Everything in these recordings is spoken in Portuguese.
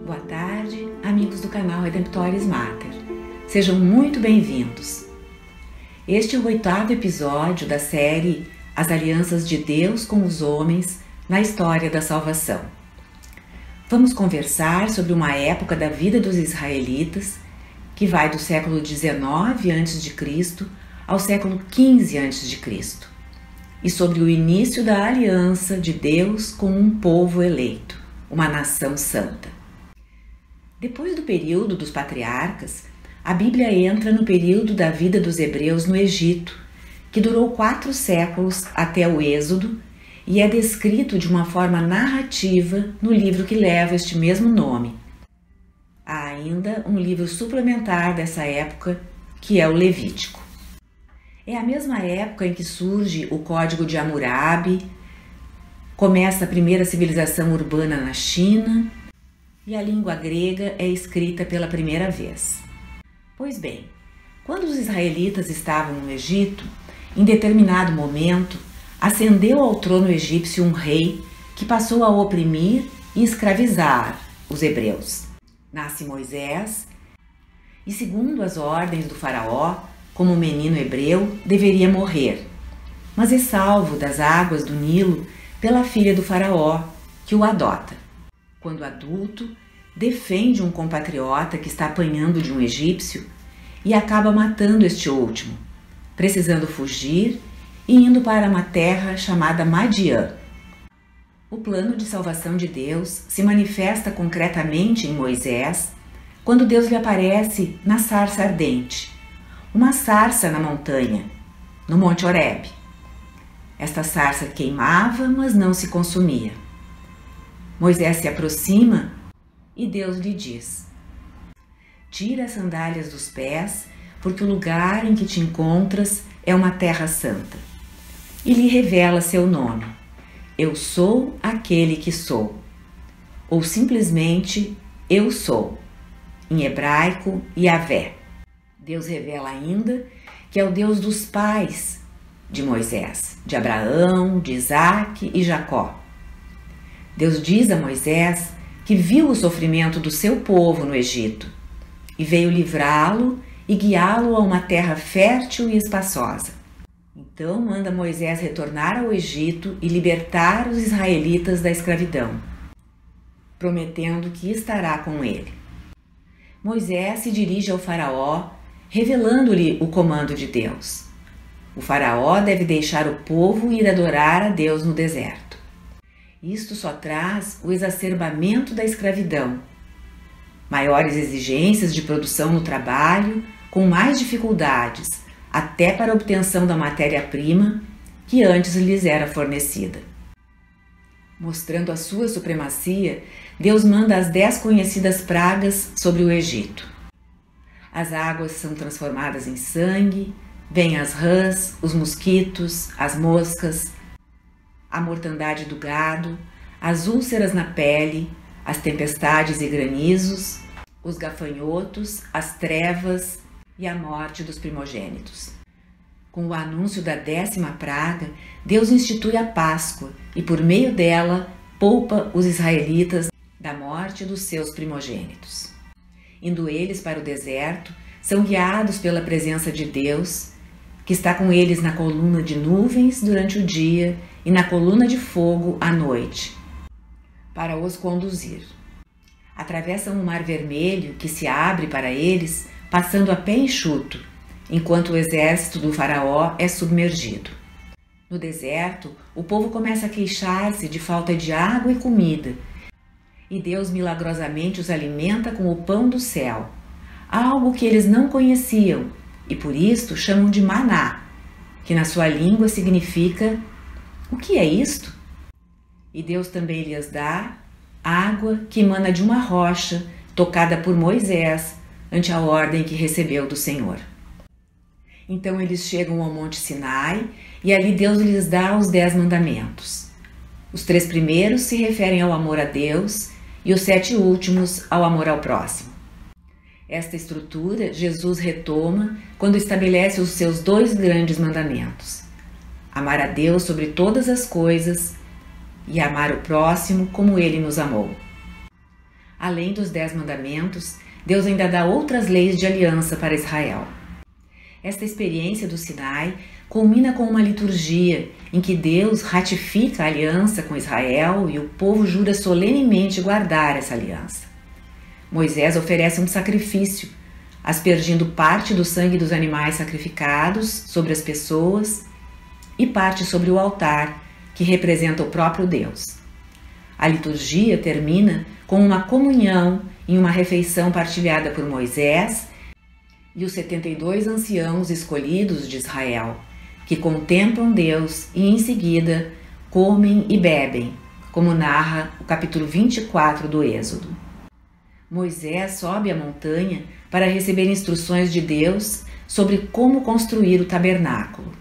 Boa tarde, amigos do canal Redemptoris Mater. Sejam muito bem-vindos. Este é o 8º episódio da série As Alianças de Deus com os Homens na História da Salvação. Vamos conversar sobre uma época da vida dos israelitas que vai do século XIX a.C. ao século XV a.C. e sobre o início da aliança de Deus com um povo eleito, uma nação santa. Depois do período dos patriarcas, a Bíblia entra no período da vida dos hebreus no Egito, que durou 4 séculos até o Êxodo e é descrito de uma forma narrativa no livro que leva este mesmo nome. Há ainda um livro suplementar dessa época, que é o Levítico. É a mesma época em que surge o Código de Hammurabi, começa a primeira civilização urbana na China e a língua grega é escrita pela primeira vez. Pois bem, quando os israelitas estavam no Egito, em determinado momento, ascendeu ao trono egípcio um rei que passou a oprimir e escravizar os hebreus. Nasce Moisés e, segundo as ordens do faraó, como menino hebreu, deveria morrer, mas é salvo das águas do Nilo pela filha do faraó, que o adota. Quando adulto, defende um compatriota que está apanhando de um egípcio e acaba matando este último, precisando fugir e indo para uma terra chamada Madiã. O plano de salvação de Deus se manifesta concretamente em Moisés quando Deus lhe aparece na sarça ardente, uma sarça na montanha, no Monte Horebe. Esta sarça queimava, mas não se consumia. Moisés se aproxima e Deus lhe diz: tira as sandálias dos pés, porque o lugar em que te encontras é uma terra santa. E lhe revela seu nome: Eu sou aquele que sou. Ou simplesmente Eu sou, em hebraico, Yahvé. Deus revela ainda que é o Deus dos pais de Moisés, de Abraão, de Isaque e Jacó. Deus diz a Moisés que viu o sofrimento do seu povo no Egito e veio livrá-lo e guiá-lo a uma terra fértil e espaçosa. Então manda Moisés retornar ao Egito e libertar os israelitas da escravidão, prometendo que estará com ele. Moisés se dirige ao faraó, revelando-lhe o comando de Deus. O faraó deve deixar o povo ir adorar a Deus no deserto. Isto só traz o exacerbamento da escravidão, maiores exigências de produção no trabalho, com mais dificuldades, até para a obtenção da matéria-prima que antes lhes era fornecida. Mostrando a sua supremacia, Deus manda as 10 conhecidas pragas sobre o Egito. As águas são transformadas em sangue, vêm as rãs, os mosquitos, as moscas, a mortandade do gado, as úlceras na pele, as tempestades e granizos, os gafanhotos, as trevas e a morte dos primogênitos. Com o anúncio da 10ª praga, Deus institui a Páscoa e, por meio dela, poupa os israelitas da morte dos seus primogênitos. Indo eles para o deserto, são guiados pela presença de Deus, que está com eles na coluna de nuvens durante o dia e na coluna de fogo à noite, para os conduzir. Atravessam o Mar Vermelho, que se abre para eles, passando a pé enxuto, enquanto o exército do faraó é submergido. No deserto, o povo começa a queixar-se de falta de água e comida, e Deus milagrosamente os alimenta com o pão do céu, algo que eles não conheciam e por isto chamam de maná, que na sua língua significa: o que é isto? E Deus também lhes dá água que emana de uma rocha tocada por Moisés ante a ordem que recebeu do Senhor. Então eles chegam ao Monte Sinai e ali Deus lhes dá os 10 mandamentos. Os 3 primeiros se referem ao amor a Deus e os 7 últimos ao amor ao próximo. Esta estrutura Jesus retoma quando estabelece os seus 2 grandes mandamentos: amar a Deus sobre todas as coisas e amar o próximo como ele nos amou. Além dos 10 mandamentos, Deus ainda dá outras leis de aliança para Israel. Esta experiência do Sinai culmina com uma liturgia em que Deus ratifica a aliança com Israel e o povo jura solenemente guardar essa aliança. Moisés oferece um sacrifício, aspergindo parte do sangue dos animais sacrificados sobre as pessoas e parte sobre o altar, que representa o próprio Deus. A liturgia termina com uma comunhão em uma refeição partilhada por Moisés e os 72 anciãos escolhidos de Israel, que contemplam Deus e em seguida comem e bebem, como narra o capítulo 24 do Êxodo. Moisés sobe a montanha para receber instruções de Deus sobre como construir o tabernáculo.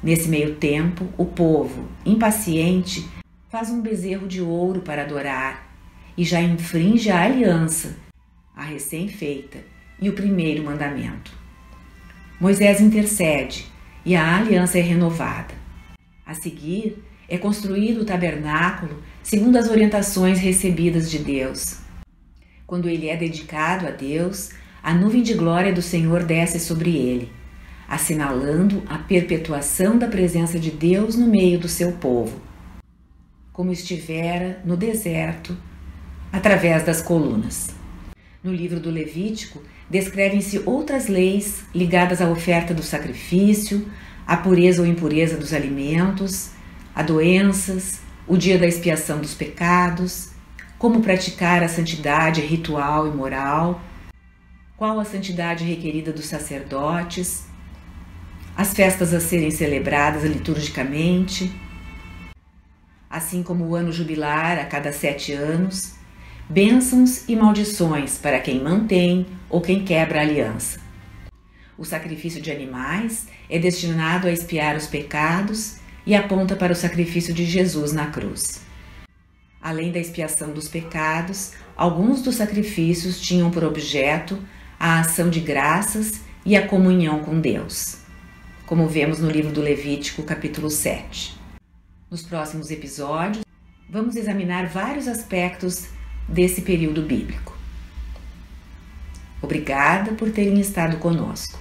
Nesse meio tempo, o povo, impaciente, faz um bezerro de ouro para adorar e já infringe a aliança, a recém-feita, e o primeiro mandamento. Moisés intercede e a aliança é renovada. A seguir, é construído o tabernáculo segundo as orientações recebidas de Deus. Quando ele é dedicado a Deus, a nuvem de glória do Senhor desce sobre ele, assinalando a perpetuação da presença de Deus no meio do seu povo, como estivera no deserto, através das colunas. No livro do Levítico, descrevem-se outras leis ligadas à oferta do sacrifício, à pureza ou impureza dos alimentos, a doenças, o dia da expiação dos pecados, como praticar a santidade ritual e moral, qual a santidade requerida dos sacerdotes, as festas a serem celebradas liturgicamente, assim como o ano jubilar a cada 7 anos, bênçãos e maldições para quem mantém ou quem quebra a aliança. O sacrifício de animais é destinado a expiar os pecados e aponta para o sacrifício de Jesus na cruz. Além da expiação dos pecados, alguns dos sacrifícios tinham por objeto a ação de graças e a comunhão com Deus, como vemos no livro do Levítico, capítulo 7. Nos próximos episódios, vamos examinar vários aspectos desse período bíblico. Obrigada por terem estado conosco.